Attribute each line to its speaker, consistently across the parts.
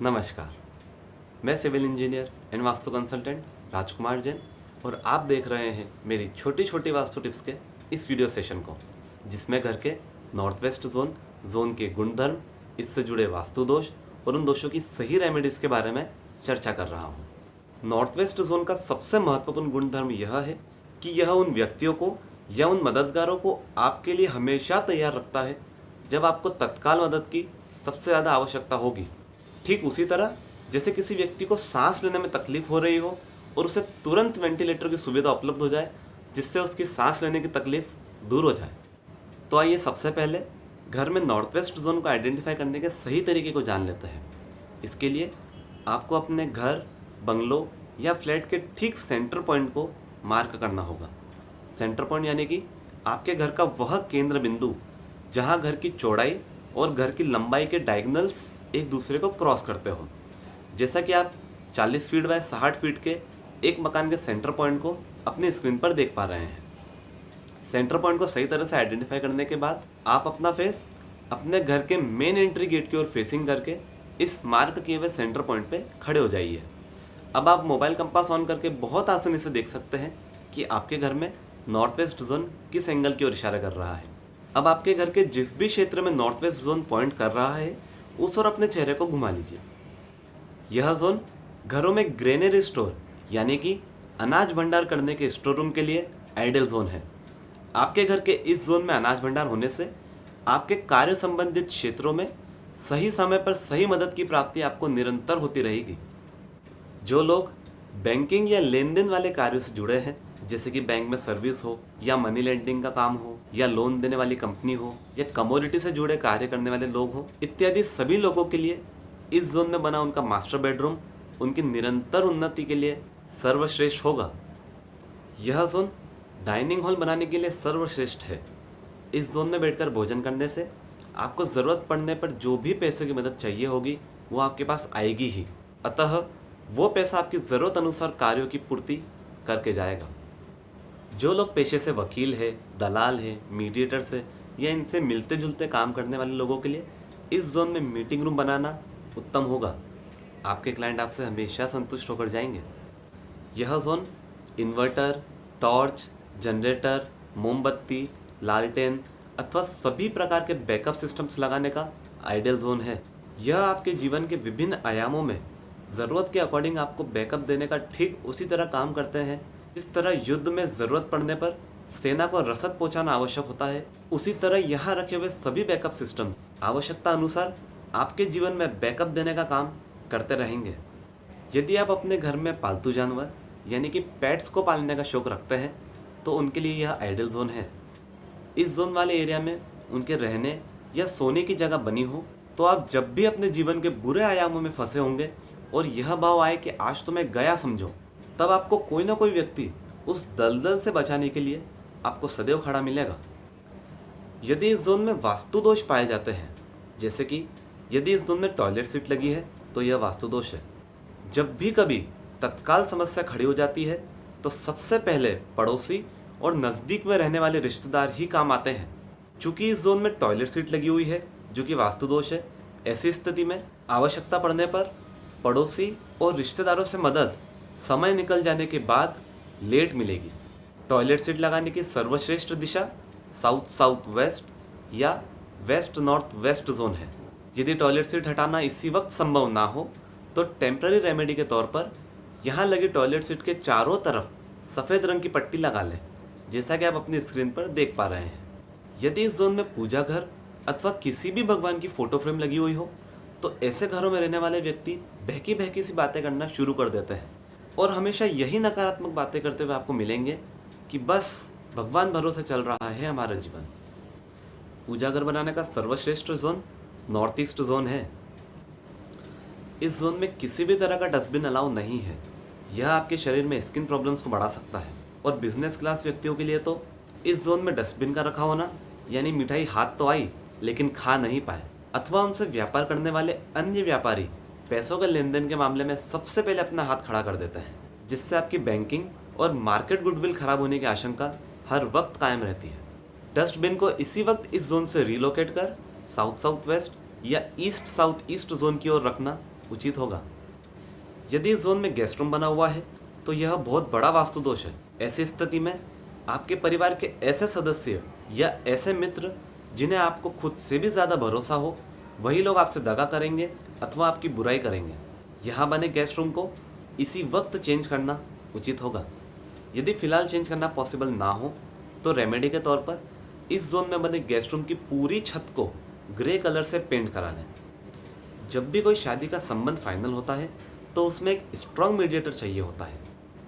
Speaker 1: नमस्कार। मैं civil engineer and Vastu consultant Rajkumar Jain और आप देख रहे हैं मेरी छोटी छोटी वास्तु टिप्स के इस वीडियो सेशन को, जिसमें घर के नॉर्थ वेस्ट जोन के गुणधर्म, इससे जुड़े वास्तु दोष और उन दोषों की सही रेमेडीज़ के बारे में चर्चा कर रहा हूँ। नॉर्थ वेस्ट जोन का सबसे महत्वपूर्ण गुणधर्म यह है कि यह उन व्यक्तियों को या उन मददगारों को आपके लिए हमेशा तैयार रखता है जब आपको तत्काल मदद की सबसे ज़्यादा आवश्यकता होगी। ठीक उसी तरह जैसे किसी व्यक्ति को सांस लेने में तकलीफ हो रही हो और उसे तुरंत वेंटिलेटर की सुविधा उपलब्ध हो जाए, जिससे उसकी सांस लेने की तकलीफ दूर हो जाए। तो आइए सबसे पहले घर में नॉर्थ वेस्ट जोन को आइडेंटिफाई करने के सही तरीके को जान लेते हैं। इसके लिए आपको अपने घर, बंगलो या फ्लैट के ठीक सेंटर पॉइंट को मार्क करना होगा। सेंटर पॉइंट यानी कि आपके घर का वह केंद्र बिंदु जहां घर की चौड़ाई और घर की लंबाई के डायगोनल्स एक दूसरे को क्रॉस करते हो। जैसा कि आप 40 फीट बाय 60 फीट के एक मकान के सेंटर पॉइंट को अपनी स्क्रीन पर देख पा रहे हैं। सेंटर पॉइंट को सही तरह से आइडेंटिफाई करने के बाद आप अपना फेस अपने घर के मेन एंट्री गेट की ओर फेसिंग करके इस मार्क किए हुए सेंटर पॉइंट पे खड़े हो जाइए। अब आप मोबाइल कंपास ऑन करके बहुत आसानी से देख सकते हैं कि आपके घर में नॉर्थ वेस्ट जोन किस एंगल की ओर इशारा कर रहा है। अब आपके घर के जिस भी क्षेत्र में नॉर्थ वेस्ट जोन पॉइंट कर रहा है, उस ओर अपने चेहरे को घुमा लीजिए। यह जोन घरों में ग्रेनरी स्टोर यानी कि अनाज भंडार करने के स्टोर रूम के लिए आइडियल जोन है। आपके घर के इस जोन में अनाज भंडार होने से आपके कार्य संबंधित क्षेत्रों में सही समय पर सही मदद की प्राप्ति आपको निरंतर होती रहेगी। जो लोग बैंकिंग या लेन देन वाले कार्यों से जुड़े हैं, जैसे कि बैंक में सर्विस हो या मनी लेंडिंग का काम हो या लोन देने वाली कंपनी हो या कमोडिटी से जुड़े कार्य करने वाले लोग हो, इत्यादि सभी लोगों के लिए इस जोन में बना उनका मास्टर बेडरूम उनकी निरंतर उन्नति के लिए सर्वश्रेष्ठ होगा। यह जोन डाइनिंग हॉल बनाने के लिए सर्वश्रेष्ठ है। इस जोन में बैठकर भोजन करने से आपको ज़रूरत पड़ने पर जो भी पैसे की मदद चाहिए होगी वो आपके पास आएगी ही। अतः वो पैसा आपकी ज़रूरत अनुसार कार्यों की पूर्ति करके जाएगा। जो लोग पेशे से वकील है, दलाल है, मीडिएटर्स है या इनसे मिलते जुलते काम करने वाले लोगों के लिए इस जोन में मीटिंग रूम बनाना उत्तम होगा। आपके क्लाइंट आपसे हमेशा संतुष्ट होकर जाएंगे। यह जोन इन्वर्टर, टॉर्च, जनरेटर, मोमबत्ती, लालटेन अथवा सभी प्रकार के बैकअप सिस्टम्स लगाने का आइडियल जोन है। यह आपके जीवन के विभिन्न आयामों में ज़रूरत के अकॉर्डिंग आपको बैकअप देने का ठीक उसी तरह काम करते हैं। इस तरह युद्ध में ज़रूरत पड़ने पर सेना को रसद पहुंचाना आवश्यक होता है, उसी तरह यहाँ रखे हुए सभी बैकअप सिस्टम्स आवश्यकता अनुसार आपके जीवन में बैकअप देने का काम करते रहेंगे। यदि आप अपने घर में पालतू जानवर यानी कि पेट्स को पालने का शौक रखते हैं तो उनके लिए यह आइडियल जोन है। इस जोन वाले एरिया में उनके रहने या सोने की जगह बनी हो तो आप जब भी अपने जीवन के बुरे आयामों में फंसे होंगे और यह भाव आए कि आज तो मैं गया समझो, तब आपको कोई ना कोई व्यक्ति उस दलदल से बचाने के लिए आपको सदैव खड़ा मिलेगा। यदि इस जोन में वास्तु दोष पाए जाते हैं, जैसे कि यदि इस जोन में टॉयलेट सीट लगी है तो यह वास्तु दोष है। जब भी कभी तत्काल समस्या खड़ी हो जाती है तो सबसे पहले पड़ोसी और नज़दीक में रहने वाले रिश्तेदार ही काम आते हैं। चूँकि इस जोन में टॉयलेट सीट लगी हुई है जो कि वास्तु दोष है, ऐसी स्थिति में आवश्यकता पड़ने पर पड़ोसी और रिश्तेदारों से मदद समय निकल जाने के बाद लेट मिलेगी। टॉयलेट सीट लगाने की सर्वश्रेष्ठ दिशा साउथ साउथ वेस्ट या वेस्ट नॉर्थ वेस्ट जोन है। यदि टॉयलेट सीट हटाना इसी वक्त संभव ना हो तो टेम्पररी रेमेडी के तौर पर यहाँ लगी टॉयलेट सीट के चारों तरफ सफ़ेद रंग की पट्टी लगा लें, जैसा कि आप अपनी स्क्रीन पर देख पा रहे हैं। यदि इस जोन में पूजा घर अथवा किसी भी भगवान की फ़ोटो फ्रेम लगी हुई हो तो ऐसे घरों में रहने वाले व्यक्ति बहकी बहकी सी बातें करना शुरू कर देते हैं और हमेशा यही नकारात्मक बातें करते हुए आपको मिलेंगे कि बस भगवान भरोसे चल रहा है हमारा जीवन। पूजा घर बनाने का सर्वश्रेष्ठ जोन नॉर्थ ईस्ट जोन है। इस जोन में किसी भी तरह का डस्टबिन अलाउ नहीं है। यह आपके शरीर में स्किन प्रॉब्लम्स को बढ़ा सकता है और बिजनेस क्लास व्यक्तियों के लिए तो इस जोन में डस्टबिन का रखा होना यानी मिठाई हाथ तो आई लेकिन खा नहीं पाए, अथवा उनसे व्यापार करने वाले अन्य व्यापारी पैसों के लेन देन के मामले में सबसे पहले अपना हाथ खड़ा कर देते हैं, जिससे आपकी बैंकिंग और मार्केट गुडविल खराब होने की आशंका हर वक्त कायम रहती है। डस्टबिन को इसी वक्त इस जोन से रिलोकेट कर साउथ साउथ वेस्ट या ईस्ट साउथ ईस्ट जोन की ओर रखना उचित होगा। यदि इस जोन में गेस्ट रूम बना हुआ है तो यह बहुत बड़ा वास्तु दोष है। ऐसी स्थिति में आपके परिवार के ऐसे सदस्य या ऐसे मित्र जिन्हें आपको खुद से भी ज़्यादा भरोसा हो, वही लोग आपसे दगा करेंगे अथवा आपकी बुराई करेंगे। यहाँ बने गेस्ट रूम को इसी वक्त चेंज करना उचित होगा। यदि फिलहाल चेंज करना पॉसिबल ना हो तो रेमेडी के तौर पर इस जोन में बने गेस्ट रूम की पूरी छत को ग्रे कलर से पेंट करा लें। जब भी कोई शादी का संबंध फाइनल होता है तो उसमें एक स्ट्रॉन्ग मीडिएटर चाहिए होता है।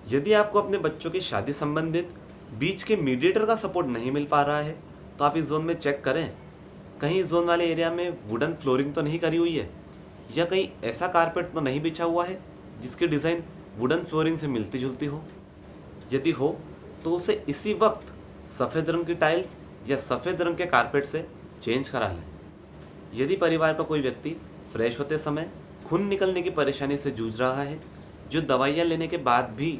Speaker 1: यदि आपको अपने बच्चों की शादी संबंधित बीच के मीडिएटर का सपोर्ट नहीं मिल पा रहा है तो आप इस जोन में चेक करें, कहीं इस जोन वाले एरिया में वुडन फ्लोरिंग तो नहीं करी हुई है, या कहीं ऐसा कारपेट तो नहीं बिछा हुआ है जिसकी डिज़ाइन वुडन फ्लोरिंग से मिलती जुलती हो। यदि हो तो उसे इसी वक्त सफ़ेद रंग की टाइल्स या सफ़ेद रंग के कारपेट से चेंज करा लें। यदि परिवार का कोई व्यक्ति फ्रेश होते समय खून निकलने की परेशानी से जूझ रहा है, जो दवाइयाँ लेने के बाद भी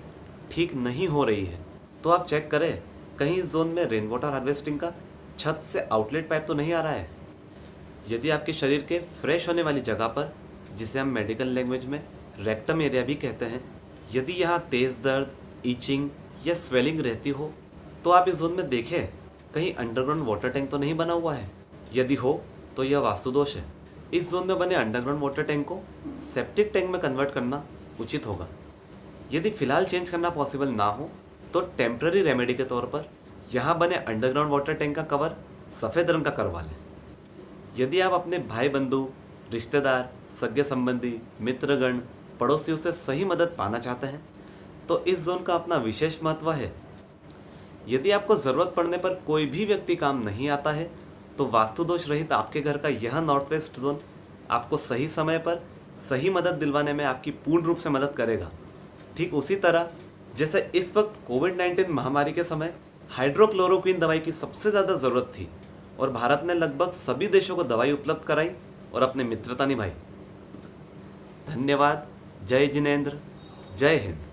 Speaker 1: ठीक नहीं हो रही है, तो आप चेक करें कहीं इस जोन में रेन वाटर हार्वेस्टिंग का छत से आउटलेट पाइप तो नहीं आ रहा है। यदि आपके शरीर के फ्रेश होने वाली जगह पर, जिसे हम मेडिकल लैंग्वेज में रेक्टम एरिया भी कहते हैं, यदि यहाँ तेज़ दर्द, ईचिंग या स्वेलिंग रहती हो तो आप इस जोन में देखें कहीं अंडरग्राउंड वाटर टैंक तो नहीं बना हुआ है। यदि हो तो यह वास्तु दोष है। इस जोन में बने अंडरग्राउंड वाटर टैंक को सेप्टिक टैंक में कन्वर्ट करना उचित होगा। यदि फिलहाल चेंज करना पॉसिबल ना हो तो टेम्पररी रेमेडी के तौर पर यहाँ बने अंडरग्राउंड वाटर टैंक का कवर सफ़ेद रंग का करवा लें। यदि आप अपने भाई बंधु, रिश्तेदार, सगे संबंधी, मित्रगण, पड़ोसियों से सही मदद पाना चाहते हैं तो इस जोन का अपना विशेष महत्व है। यदि आपको ज़रूरत पड़ने पर कोई भी व्यक्ति काम नहीं आता है तो वास्तु दोष रहित आपके घर का यह नॉर्थ वेस्ट जोन आपको सही समय पर सही मदद दिलवाने में आपकी पूर्ण रूप से मदद करेगा। ठीक उसी तरह जैसे इस वक्त कोविड-19 महामारी के समय हाइड्रोक्लोरोक्विन दवाई की सबसे ज़्यादा ज़रूरत थी और भारत ने लगभग सभी देशों को दवाई उपलब्ध कराई और अपनी मित्रता निभाई। धन्यवाद। जय जिनेंद्र, जय हिंद।